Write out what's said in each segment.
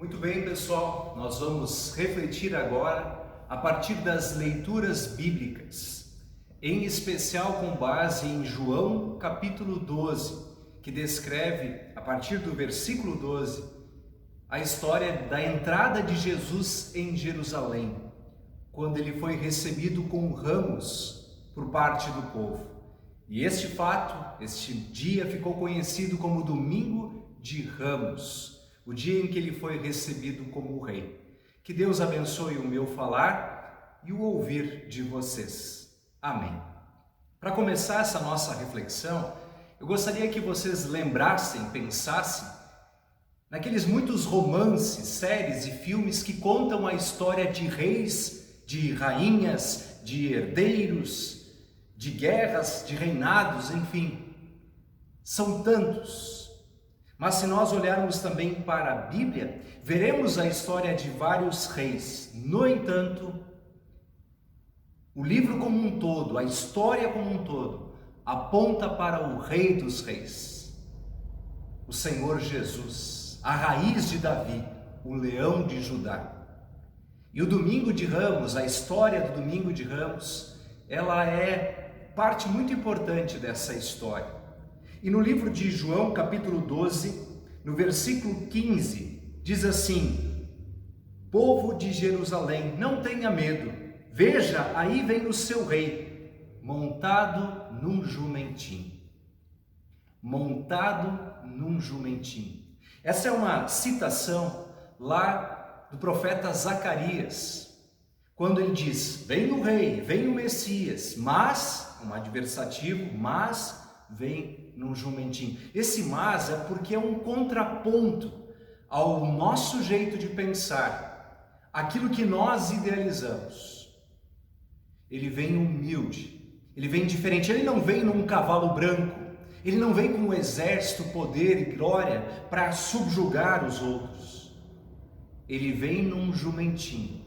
Muito bem, pessoal, nós vamos refletir agora a partir das leituras bíblicas, em especial com base em João capítulo 12, que descreve, a partir do versículo 12, a história da entrada de Jesus em Jerusalém, quando ele foi recebido com ramos por parte do povo. E este fato, este dia ficou conhecido como Domingo de Ramos, o dia em que ele foi recebido como rei. Que Deus abençoe o meu falar e o ouvir de vocês. Amém. Para começar essa nossa reflexão, eu gostaria que vocês lembrassem, pensassem naqueles muitos romances, séries e filmes que contam a história de reis, de rainhas, de herdeiros, de guerras, de reinados, enfim. São tantos. Mas se nós olharmos também para a Bíblia, veremos a história de vários reis. No entanto, o livro como um todo, a história como um todo, aponta para o Rei dos Reis, o Senhor Jesus, a raiz de Davi, o leão de Judá. E o Domingo de Ramos, a história do Domingo de Ramos, ela é parte muito importante dessa história. E no livro de João, capítulo 12, no versículo 15, diz assim: Povo de Jerusalém, não tenha medo, veja, aí vem o seu rei, montado num jumentinho. Montado num jumentinho. Essa é uma citação lá do profeta Zacarias, quando ele diz: vem o rei, vem o Messias, mas, um adversativo, mas vem num jumentinho. Esse mas é porque é um contraponto ao nosso jeito de pensar, aquilo que nós idealizamos. Ele vem humilde, ele vem diferente, ele não vem num cavalo branco, ele não vem com um exército, poder e glória para subjugar os outros. Ele vem num jumentinho.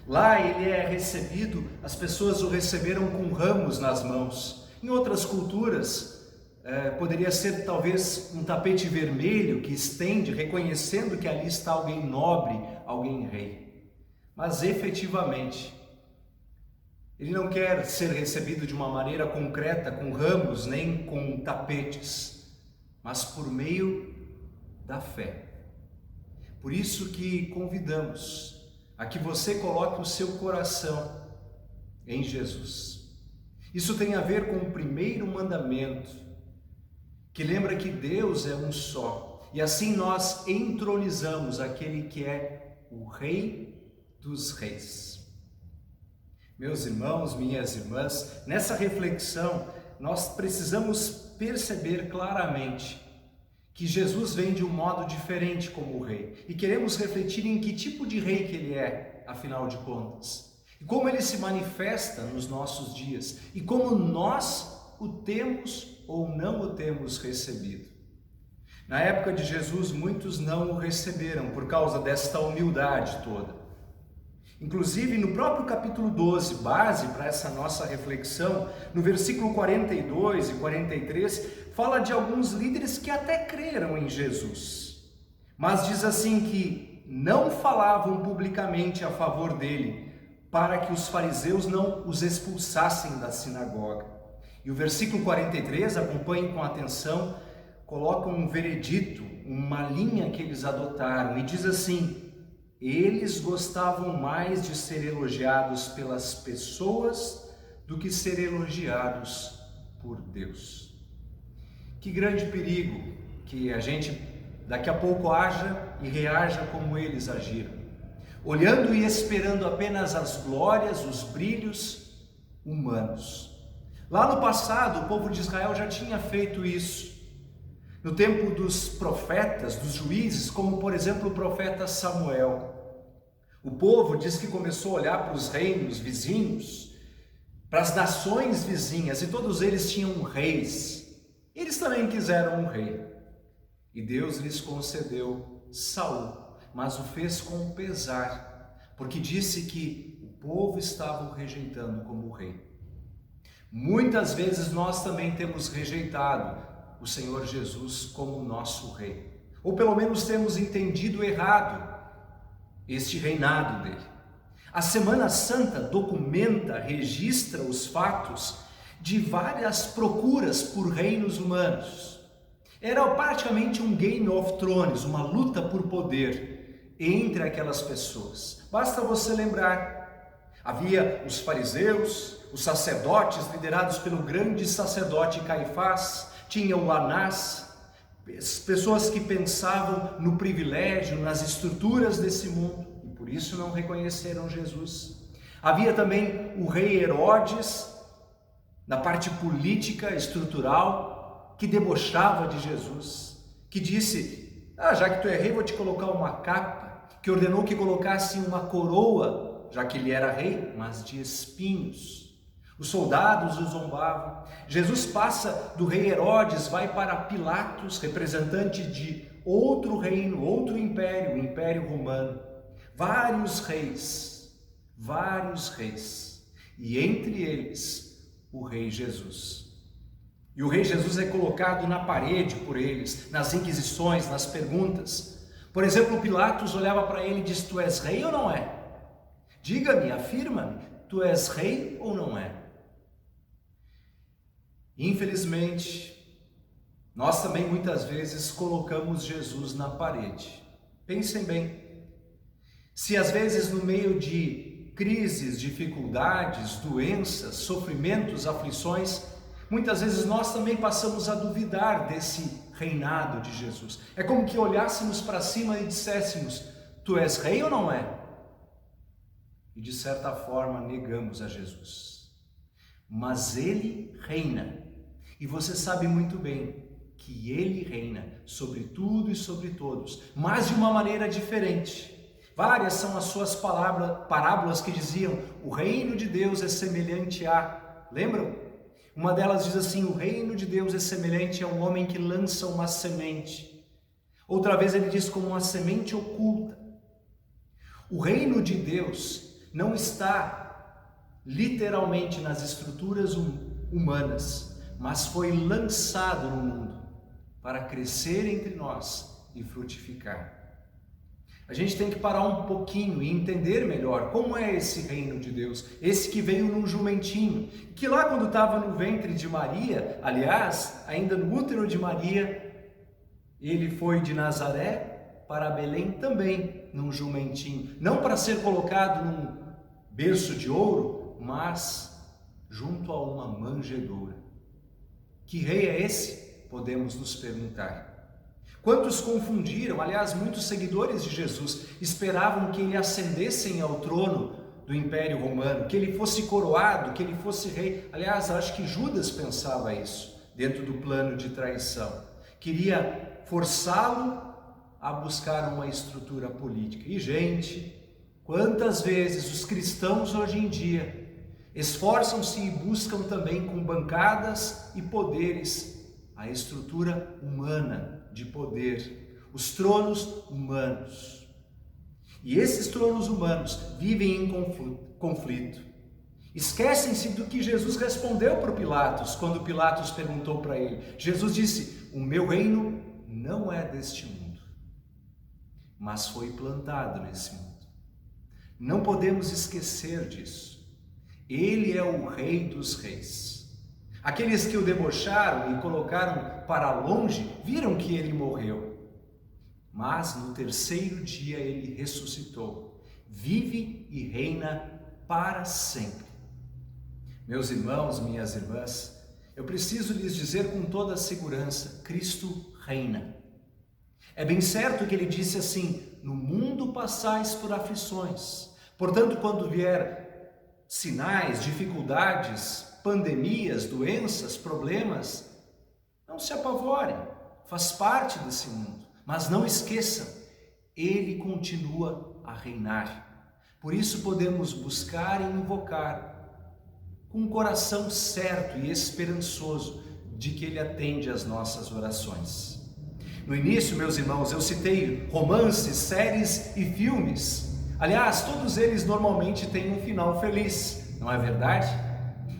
Lá ele é recebido, as pessoas o receberam com ramos nas mãos. Em outras culturas, poderia ser talvez um tapete vermelho que estende, reconhecendo que ali está alguém nobre, alguém rei. Mas efetivamente, ele não quer ser recebido de uma maneira concreta, com ramos, nem com tapetes, mas por meio da fé. Por isso que convidamos a que você coloque o seu coração em Jesus. Isso tem a ver com o primeiro mandamento, que lembra que Deus é um só, e assim nós entronizamos aquele que é o Rei dos Reis. Meus irmãos, minhas irmãs, nessa reflexão nós precisamos perceber claramente que Jesus vem de um modo diferente como Rei, e queremos refletir em que tipo de Rei que Ele é, afinal de contas. E como ele se manifesta nos nossos dias e como nós o temos ou não o temos recebido. Na época de Jesus, muitos não o receberam por causa desta humildade toda. Inclusive, no próprio capítulo 12, base para essa nossa reflexão, no versículo 42 e 43, fala de alguns líderes que até creram em Jesus, mas diz assim que não falavam publicamente a favor dele, para que os fariseus não os expulsassem da sinagoga. E o versículo 43, acompanhem com atenção, coloca um veredito, uma linha que eles adotaram, e diz assim: eles gostavam mais de ser elogiados pelas pessoas do que ser elogiados por Deus. Que grande perigo que a gente daqui a pouco haja e reaja como eles agiram, olhando e esperando apenas as glórias, os brilhos humanos. Lá no passado, o povo de Israel já tinha feito isso. No tempo dos profetas, dos juízes, como por exemplo o profeta Samuel. O povo diz que começou a olhar para os reinos vizinhos, para as nações vizinhas, e todos eles tinham reis. Eles também quiseram um rei. E Deus lhes concedeu Saul, mas o fez com pesar, porque disse que o povo estava o rejeitando como rei. Muitas vezes nós também temos rejeitado o Senhor Jesus como nosso rei. Ou pelo menos temos entendido errado este reinado dele. A Semana Santa documenta, registra os fatos de várias procuras por reinos humanos. Era praticamente um Game of Thrones, uma luta por poder entre aquelas pessoas. Basta você lembrar, havia os fariseus, os sacerdotes liderados pelo grande sacerdote Caifás, tinha o Anás, pessoas que pensavam no privilégio, nas estruturas desse mundo e por isso não reconheceram Jesus. Havia também o rei Herodes, na parte política, estrutural, que debochava de Jesus, que disse, já que tu é rei, vou te colocar uma capa, que ordenou que colocassem uma coroa, já que ele era rei, mas de espinhos. Os soldados o zombavam. Jesus passa do rei Herodes, vai para Pilatos, representante de outro reino, outro império, o Império Romano. Vários reis, e entre eles o rei Jesus. E o rei Jesus é colocado na parede por eles, nas inquisições, nas perguntas. Por exemplo, Pilatos olhava para ele e disse, tu és rei ou não é? Diga-me, afirma-me, tu és rei ou não é? Infelizmente, nós também muitas vezes colocamos Jesus na parede. Pensem bem, se às vezes no meio de crises, dificuldades, doenças, sofrimentos, aflições, muitas vezes nós também passamos a duvidar desse reinado de Jesus. É como que olhássemos para cima e disséssemos, tu és rei ou não é? E de certa forma negamos a Jesus. Mas ele reina. E você sabe muito bem que ele reina sobre tudo e sobre todos, mas de uma maneira diferente. Várias são as suas parábolas que diziam, o reino de Deus é semelhante a... Lembram? Uma delas diz assim, o reino de Deus é semelhante a um homem que lança uma semente. Outra vez ele diz como uma semente oculta. O reino de Deus não está literalmente nas estruturas humanas, mas foi lançado no mundo para crescer entre nós e frutificar. A gente tem que parar um pouquinho e entender melhor como é esse reino de Deus, esse que veio num jumentinho, que lá quando estava no ventre de Maria, aliás, ainda no útero de Maria, ele foi de Nazaré para Belém também num jumentinho, não para ser colocado num berço de ouro, mas junto a uma manjedoura. Que rei é esse? Podemos nos perguntar. Quantos confundiram, aliás, muitos seguidores de Jesus esperavam que ele ascendesse ao trono do Império Romano, que ele fosse coroado, que ele fosse rei. Aliás, acho que Judas pensava isso, dentro do plano de traição. Queria forçá-lo a buscar uma estrutura política. E, gente, quantas vezes os cristãos hoje em dia esforçam-se e buscam também com bancadas e poderes a estrutura humana de poder, os tronos humanos. E esses tronos humanos vivem em conflito. Esquecem-se do que Jesus respondeu para Pilatos, quando Pilatos perguntou para ele. Jesus disse, o meu reino não é deste mundo, mas foi plantado nesse mundo. Não podemos esquecer disso. Ele é o Rei dos Reis. Aqueles que o debocharam e colocaram para longe, viram que ele morreu. Mas no terceiro dia ele ressuscitou, vive e reina para sempre. Meus irmãos, minhas irmãs, eu preciso lhes dizer com toda a segurança, Cristo reina. É bem certo que ele disse assim, no mundo passais por aflições. Portanto, quando vier sinais, dificuldades, pandemias, doenças, problemas, não se apavorem, faz parte desse mundo, mas não esqueçam, ele continua a reinar. Por isso podemos buscar e invocar com um coração certo e esperançoso de que ele atende às nossas orações. No início, meus irmãos, eu citei romances, séries e filmes. Aliás, todos eles normalmente têm um final feliz, não é verdade?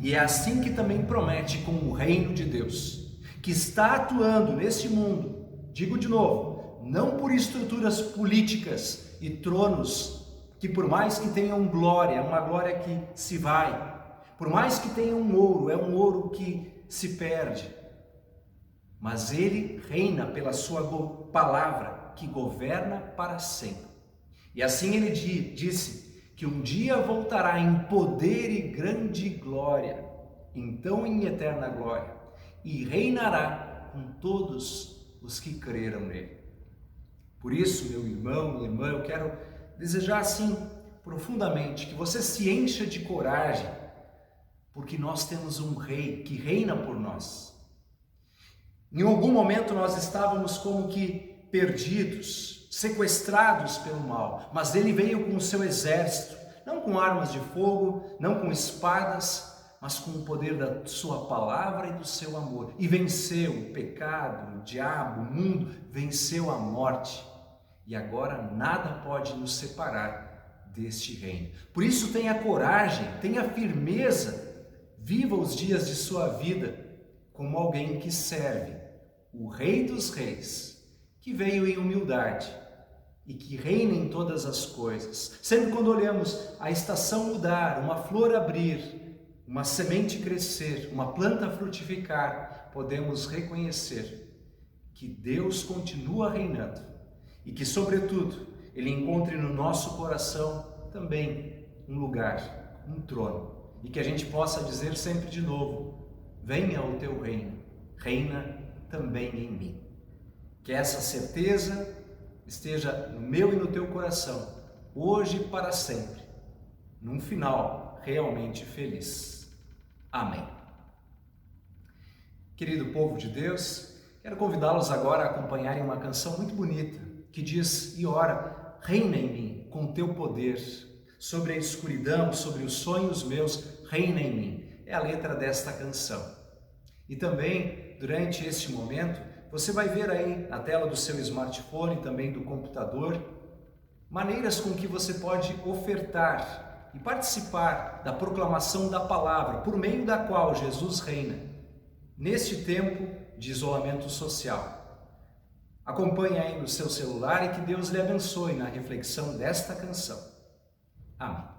E é assim que também promete com o reino de Deus, que está atuando neste mundo. Digo de novo, não por estruturas políticas e tronos que, por mais que tenham glória, é uma glória que se vai, por mais que tenham um ouro, é um ouro que se perde, mas ele reina pela sua palavra, que governa para sempre. E assim ele disse que um dia voltará em poder e grande glória, então em eterna glória, e reinará com todos os que creram nele. Por isso, meu irmão, minha irmã, eu quero desejar assim profundamente que você se encha de coragem, porque nós temos um rei que reina por nós. Em algum momento nós estávamos como que perdidos, sequestrados pelo mal, mas ele veio com o seu exército, não com armas de fogo, não com espadas, mas com o poder da sua palavra e do seu amor. E venceu o pecado, o diabo, o mundo, venceu a morte. E agora nada pode nos separar deste reino. Por isso tenha coragem, tenha firmeza, viva os dias de sua vida como alguém que serve o Rei dos Reis, que veio em humildade e que reina em todas as coisas. Sempre quando olhamos a estação mudar, uma flor abrir, uma semente crescer, uma planta frutificar, podemos reconhecer que Deus continua reinando e que, sobretudo, Ele encontre no nosso coração também um lugar, um trono, e que a gente possa dizer sempre de novo: venha o teu reino, reina também em mim. Que essa certeza esteja no meu e no teu coração, hoje e para sempre, num final realmente feliz. Amém. Querido povo de Deus, quero convidá-los agora a acompanharem uma canção muito bonita que diz e ora: reina em mim com teu poder, sobre a escuridão, sobre os sonhos meus, reina em mim. É a letra desta canção. E também, durante este momento, você vai ver aí na tela do seu smartphone, também do computador, maneiras com que você pode ofertar e participar da proclamação da palavra, por meio da qual Jesus reina, neste tempo de isolamento social. Acompanhe aí no seu celular e que Deus lhe abençoe na reflexão desta canção. Amém.